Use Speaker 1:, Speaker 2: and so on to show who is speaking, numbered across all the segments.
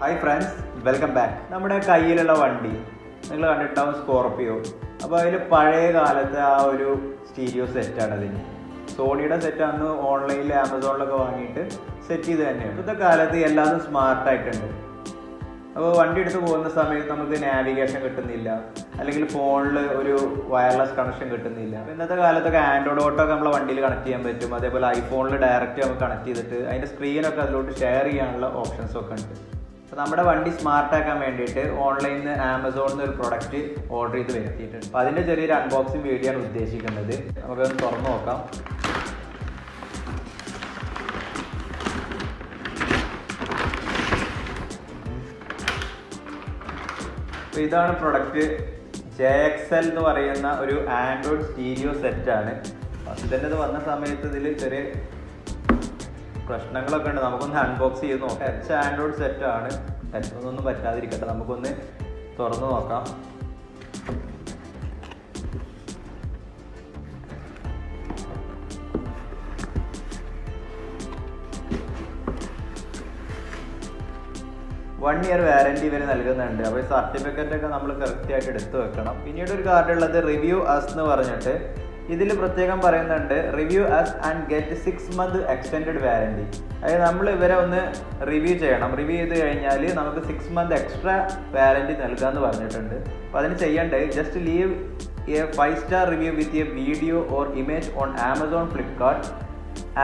Speaker 1: Hi friends, welcome back. നമ്മുടെ കയ്യിലുള്ള വണ്ടി നിങ്ങൾ കണ്ടിട്ടുണ്ടാവും, സ്കോർപിയോ. അപ്പോൾ അതിൽ പഴയ കാലത്തെ ആ ഒരു സ്റ്റീരിയോ സെറ്റാണ് അതിന്. സോണിയുടെ സെറ്റ് അന്ന് ഓൺലൈനിൽ ആമസോണിലൊക്കെ വാങ്ങിയിട്ട് സെറ്റ് ചെയ്ത് തന്നെയാണ്. ഇപ്പോഴത്തെ കാലത്ത് എല്ലാതും സ്മാർട്ടായിട്ടുണ്ട്. അപ്പോൾ വണ്ടി എടുത്ത് പോകുന്ന സമയത്ത് നമുക്ക് നാവിഗേഷൻ കിട്ടുന്നില്ല, അല്ലെങ്കിൽ ഫോണിൽ ഒരു വയർലെസ് കണക്ഷൻ കിട്ടുന്നില്ല. ഇന്നത്തെ കാലത്തൊക്കെ ആൻഡ്രോയിഡ് ഓട്ടോ ഒക്കെ നമ്മളെ വണ്ടിയിൽ കണക്ട് ചെയ്യാൻ പറ്റും. അതേപോലെ ഐഫോണിൽ ഡയറക്റ്റ് നമുക്ക് കണക്ട് ചെയ്തിട്ട് അതിൻ്റെ സ്ക്രീനൊക്കെ അതിലോട്ട് ഷെയർ ചെയ്യാനുള്ള ഓപ്ഷൻസൊക്കെ ഉണ്ട്. അപ്പോൾ നമ്മുടെ വണ്ടി സ്മാർട്ടാക്കാൻ വേണ്ടിയിട്ട് ഓൺലൈനിൽ നിന്ന് ആമസോണിൽ നിന്ന് ഒരു പ്രൊഡക്റ്റ് ഓർഡർ ചെയ്ത് വരുത്തിയിട്ടുണ്ട്. അപ്പോൾ അതിൻ്റെ ചെറിയൊരു അൺബോക്സിങ് വീഡിയോ ആണ് ഉദ്ദേശിക്കുന്നത്. നമുക്കൊന്ന് തുറന്ന് നോക്കാം. അപ്പോൾ ഇതാണ് പ്രൊഡക്റ്റ്. JXL എന്ന് പറയുന്ന ഒരു ആൻഡ്രോയിഡ് സ്റ്റീരിയോ സെറ്റാണ്. ഫസ്റ്റ് തന്നെ ഇത് വന്ന സമയത്ത് ഇതിൽ ചെറിയ പ്രശ്നങ്ങളൊക്കെ ഉണ്ട്. നമുക്കൊന്ന് അൺബോക്സ് ചെയ്ത് നോക്കാം. ആൻഡ്രോയിഡ് സെറ്റാണ്. ടച്ചൊന്നും പറ്റാതിരിക്കട്ടെ, നമുക്കൊന്ന് തുറന്ന് നോക്കാം. വൺ ഇയർ വാറൻറ്റി ഇവർ നൽകുന്നുണ്ട്. അപ്പോൾ ഈ സർട്ടിഫിക്കറ്റ് ഒക്കെ നമ്മൾ കറക്റ്റായിട്ട് എടുത്തു വെക്കണം. പിന്നീട് ഒരു കാർഡ് ഉള്ളത് റിവ്യൂ അസ് എന്ന് പറഞ്ഞിട്ട്, ഇതിൽ പ്രത്യേകം പറയുന്നുണ്ട് review us and get 6 month extended warranty. അതായത് നമ്മൾ ഇവരെ ഒന്ന് റിവ്യൂ ചെയ്യണം. റിവ്യൂ ചെയ്ത് കഴിഞ്ഞാൽ നമുക്ക് 6 month എക്സ്ട്രാ വാറൻറ്റി നൽകാമെന്ന് പറഞ്ഞിട്ടുണ്ട്. അപ്പോൾ അതിന് ചെയ്യേണ്ടത് just leave a 5-star review with a video or image on Amazon, Flipkart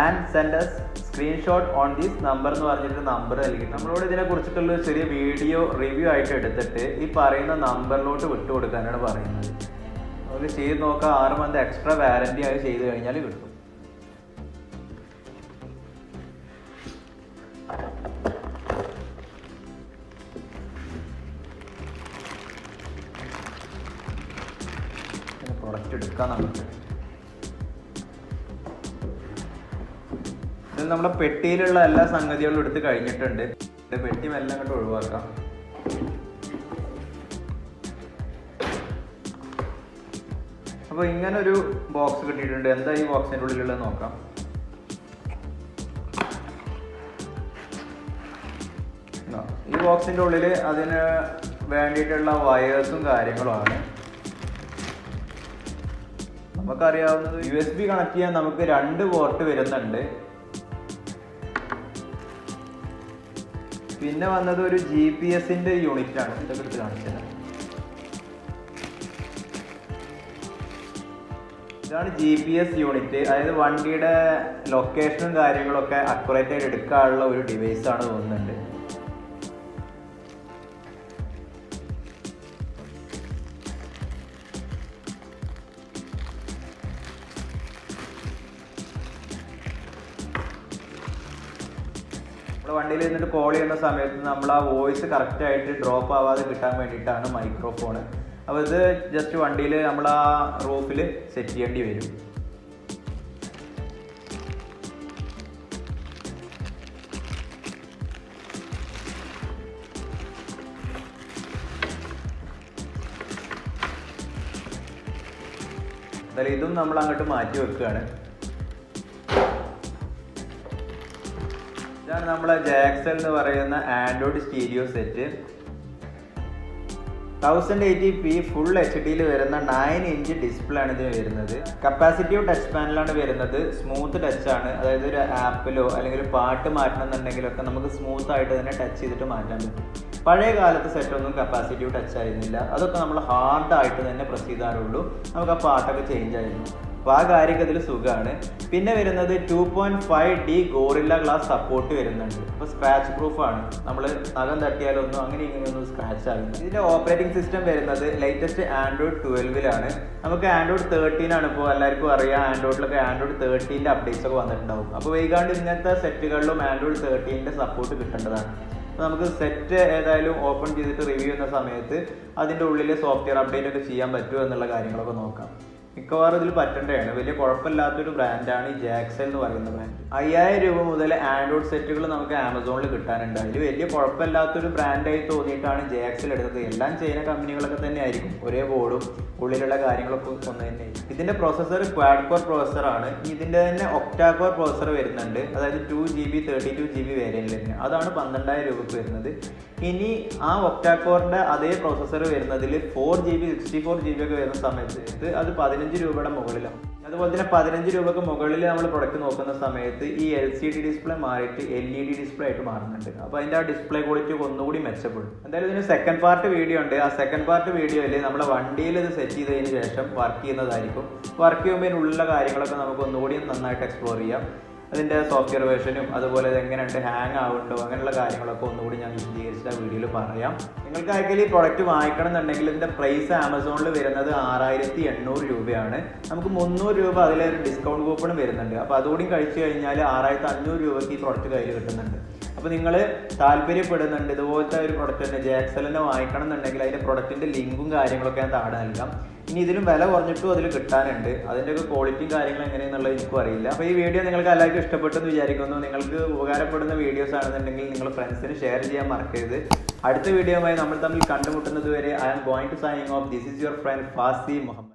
Speaker 1: and send us screenshot on this number എന്ന് പറഞ്ഞിട്ട് നമ്പർ നൽകി. നമ്മളോട് ഇതിനെ കുറിച്ചിട്ടുള്ള ചെറിയ വീഡിയോ റിവ്യൂ ആയിട്ട് എടുത്തിട്ട് ഈ പറയുന്ന നമ്പറിലോട്ട് വിട്ടു കൊടുക്കാനാണ് പറയുന്നത്. നമുക്ക് ചെയ്ത് നോക്കാം. 6 month എക്സ്ട്രാ വാറൻറ്റി ആയി ചെയ്ത് കഴിഞ്ഞാൽ കിട്ടും. പ്രൊഡക്റ്റ് എടുക്കാം നമുക്ക്. ഇതിൽ നമ്മുടെ പെട്ടിയിലുള്ള എല്ലാ സംഗതികളും എടുത്ത് കഴിഞ്ഞിട്ടുണ്ട്. പെട്ടി മെല്ലെ അങ്ങോട്ട് ഒഴിവാക്കാം. അപ്പോൾ ഇങ്ങനെ ഒരു ബോക്സ് കിട്ടിയിട്ടുണ്ട്. എന്താ ഈ ബോക്സിൻ്റെ ഉള്ളിലുള്ളത് നോക്കാം. ഈ ബോക്സിൻ്റെ ഉള്ളിൽ അതിന് വേണ്ടിയിട്ടുള്ള വയേഴ്സും കാര്യങ്ങളുമാണ്. നമുക്കറിയാവുന്നത് USB കണക്ട് ചെയ്യാൻ നമുക്ക് 2 പോർട്ട് വരുന്നുണ്ട്. പിന്നെ വന്നത് ഒരു GPS-ൻ്റെ യൂണിറ്റ് ആണ്. ഇതൊക്കെ എടുത്ത് കാണിച്ചത്. ഇതാണ് GPS യൂണിറ്റ്. അതായത് വണ്ടിയുടെ ലൊക്കേഷനും കാര്യങ്ങളൊക്കെ അക്യുറേറ്റ് ആയിട്ട് എടുക്കാനുള്ള ഒരു ഡിവൈസ് ആണ് തോന്നുന്നുണ്ട്. നമ്മുടെ വണ്ടിയിൽ ഇരുന്നിട്ട് കോൾ ചെയ്യുന്ന സമയത്ത് നമ്മൾ ആ വോയിസ് കറക്റ്റായിട്ട് ഡ്രോപ്പ് ആവാതെ കിട്ടാൻ വേണ്ടിയിട്ടാണ് മൈക്രോഫോൺ. അപ്പോൾ ഇത് ജസ്റ്റ് വണ്ടിയിൽ നമ്മൾ ആ റൂഫിൽ സെറ്റ് ചെയ്യേണ്ടി വരും. എന്തായാലും ഇതും നമ്മൾ അങ്ങോട്ട് മാറ്റി വെക്കുകയാണ്. ഇതാണ് നമ്മളെ JXL എന്ന് പറയുന്ന Android stereo set. 1080p full HD വരുന്ന 9-inch ഡിസ്പ്ലേ ആണ് ഇതിന് വരുന്നത്. കപ്പാസിറ്റീവ് ടച്ച് പാനലാണ് വരുന്നത്. സ്മൂത്ത് ടച്ച് ആണ്. അതായത് ഒരു ആപ്പിലോ അല്ലെങ്കിൽ പാട്ട് മാറ്റണം എന്നുണ്ടെങ്കിലൊക്കെ നമുക്ക് സ്മൂത്ത് ആയിട്ട് തന്നെ ടച്ച് ചെയ്തിട്ട് മാറ്റാൻ പറ്റും. പഴയ കാലത്തെ സെറ്റൊന്നും കപ്പാസിറ്റീവ് ടച്ച് ആയിരുന്നില്ല. അതൊക്കെ നമ്മൾ ഹാർഡായിട്ട് തന്നെ പ്രസ് ചെയ്താലുള്ളൂ നമുക്ക് ആ പാട്ടൊക്കെ ചേഞ്ച് ആയിരുന്നു. അപ്പോൾ ആ കാര്യമൊക്കെ ഇതിൽ സുഖമാണ്. പിന്നെ വരുന്നത് 2.5D ഗോറില്ല ഗ്ലാസ് സപ്പോർട്ട് വരുന്നുണ്ട്. അപ്പോൾ സ്ക്രാച്ച് പ്രൂഫാണ്. നമ്മൾ നഖം തട്ടിയാലൊന്നും അങ്ങനെ ഇങ്ങനെയൊന്നും സ്ക്രാച്ച് ആകുന്നു. ഇതിൻ്റെ ഓപ്പറേറ്റിംഗ് സിസ്റ്റം വരുന്നത് ലേറ്റസ്റ്റ് ആൻഡ്രോയിഡ് 12-ലാണ്. നമുക്ക് ആൻഡ്രോയിഡ് 13 ഇപ്പോൾ എല്ലാവർക്കും അറിയാം. ആൻഡ്രോയിഡിലൊക്കെ ആൻഡ്രോയിഡ് 13-ൻ്റെ അപ്ഡേറ്റ്സ് ഒക്കെ വന്നിട്ടുണ്ടാവും. അപ്പോൾ വൈകാണ്ട് ഇങ്ങനത്തെ സെറ്റുകളിലും ആൻഡ്രോയിഡ് 13-ൻ്റെ സപ്പോർട്ട് കിട്ടേണ്ടതാണ്. അപ്പോൾ നമുക്ക് സെറ്റ് ഏതായാലും ഓപ്പൺ ചെയ്തിട്ട് റിവ്യൂ ചെയ്യുന്ന സമയത്ത് അതിൻ്റെ ഉള്ളിൽ സോഫ്റ്റ്വെയർ അപ്ഡേറ്റ് ഒക്കെ ചെയ്യാൻ പറ്റുമോ എന്നുള്ള കാര്യങ്ങളൊക്കെ നോക്കാം. മിക്കവാറും ഇതിൽ പറ്റേണ്ടതാണ്. വലിയ കുഴപ്പമില്ലാത്തൊരു ബ്രാൻഡാണ് ഈ JXL എന്ന് പറയുന്ന ബ്രാൻഡ്. 5000 രൂപ മുതൽ ആൻഡ്രോയിഡ് സെറ്റുകൾ നമുക്ക് ആമസോണിൽ കിട്ടാനുണ്ട്. അതിൽ വലിയ കുഴപ്പമില്ലാത്തൊരു ബ്രാൻഡായി തോന്നിയിട്ടാണ് JXL എടുത്തത്. എല്ലാം ചൈന കമ്പനികളൊക്കെ തന്നെ ആയിരിക്കും, ഒരേ ബോർഡും ഉള്ളിലുള്ള കാര്യങ്ങളൊക്കെ ഒന്ന് തന്നെ. ഇതിൻ്റെ പ്രോസസ്സർ ക്വാഡ് കോർ പ്രോസസ്സറാണ്. ഇതിൻ്റെ തന്നെ ഒക്ടാ കോർ പ്രോസസ്സർ വരുന്നുണ്ട്, അതായത് 2GB 32GB വേരിയൻറ്റിൽ തന്നെ. അതാണ് 12000 രൂപയ്ക്ക് വരുന്നത്. ഇനി ആ ഒക്ടാ കോറിൻ്റെ അതേ പ്രോസസ്സർ വരുന്നതിൽ 4GB 64GB ഒക്കെ വരുന്ന സമയത്ത് അത് 15 രൂപയുടെ മുകളിലാണ്. അതുപോലെ തന്നെ 15 രൂപയ്ക്ക് മുകളിൽ നമ്മൾ പ്രൊഡക്റ്റ് നോക്കുന്ന സമയത്ത് ഈ LCD ഡിസ്പ്ലേ മാറിയിട്ട് LED ഡിസ്പ്ലേ ആയിട്ട് മാറുന്നുണ്ട്. അപ്പോൾ അതിൻ്റെ ആ ഡിസ്പ്ലേ ക്വാളിറ്റി ഒന്നുകൂടി മെച്ചപ്പെടും. എന്തായാലും ഇതിന് സെക്കൻഡ് പാർട്ട് വീഡിയോ ഉണ്ട്. ആ സെക്കൻഡ് പാർട്ട് വീഡിയോയിൽ നമ്മുടെ വണ്ടിയിൽ ഇത് സെറ്റ് ചെയ്തതിന് ശേഷം വർക്ക് ചെയ്യുന്നതായിരിക്കും. വർക്ക് ചെയ്യുമ്പോൾ ഇതിനുള്ള കാര്യങ്ങളൊക്കെ നമുക്ക് ഒന്നുകൂടി നന്നായിട്ട് എക്സ്പ്ലോർ ചെയ്യാം. അതിൻ്റെ സോഫ്റ്റ്വെയർ വേർഷനും അതുപോലെ ഇത് എങ്ങനെയുണ്ട്, ഹാങ് ആവുന്നുണ്ടോ, അങ്ങനെയുള്ള കാര്യങ്ങളൊക്കെ ഒന്നുകൂടി ഞാൻ വിശദീകരിച്ച വീഡിയോയിൽ പറയാം. നിങ്ങൾക്ക് ആയിരിക്കും ഈ പ്രോഡക്റ്റ് വാങ്ങിക്കണം എന്നുണ്ടെങ്കിൽ ഇതിൻ്റെ പ്രൈസ് ആമസോണിൽ വരുന്നത് 6800 രൂപയാണ്. നമുക്ക് 300 രൂപ അതിലൊരു ഡിസ്കൗണ്ട് കൂപ്പൺ വരുന്നുണ്ട്. അപ്പോൾ അതുകൂടി കഴിച്ചു കഴിഞ്ഞാൽ 6500 രൂപയ്ക്ക് ഈ പ്രോഡക്റ്റ് കയ്യിൽ കിട്ടുന്നുണ്ട്. അപ്പോൾ നിങ്ങൾ താല്പര്യപ്പെടുന്നുണ്ട് ഇതുപോലത്തെ ഒരു പ്രൊഡക്റ്റ് തന്നെ JXL വാങ്ങിക്കണം എന്നുണ്ടെങ്കിൽ അതിൻ്റെ പ്രൊഡക്റ്റിൻ്റെ ലിങ്കും കാര്യങ്ങളൊക്കെ ഞാൻ താഴെ നൽകാം. ഇനി ഇതിലും വില കുറഞ്ഞിട്ടും അതിൽ കിട്ടാനുണ്ട്. അതിൻ്റെയൊക്കെ ക്വാളിറ്റിയും കാര്യങ്ങളും എങ്ങനെയെന്നുള്ളത് എനിക്കും അറിയില്ല. അപ്പോൾ ഈ വീഡിയോ നിങ്ങൾക്ക് എല്ലാവർക്കും ഇഷ്ടപ്പെട്ടെന്ന് വിചാരിക്കുന്നു. നിങ്ങൾക്ക് ഉപകാരപ്പെടുന്ന വീഡിയോസ് ആണെന്നുണ്ടെങ്കിൽ നിങ്ങൾ ഫ്രണ്ട്സിന് ഷെയർ ചെയ്യാൻ മറക്കരുത്. അടുത്ത വീഡിയോയുമായി നമ്മൾ തമ്മിൽ കണ്ടുമുട്ടുന്നത് വരെ I am going to signing off. This is your friend FAAZYMUHAMMED.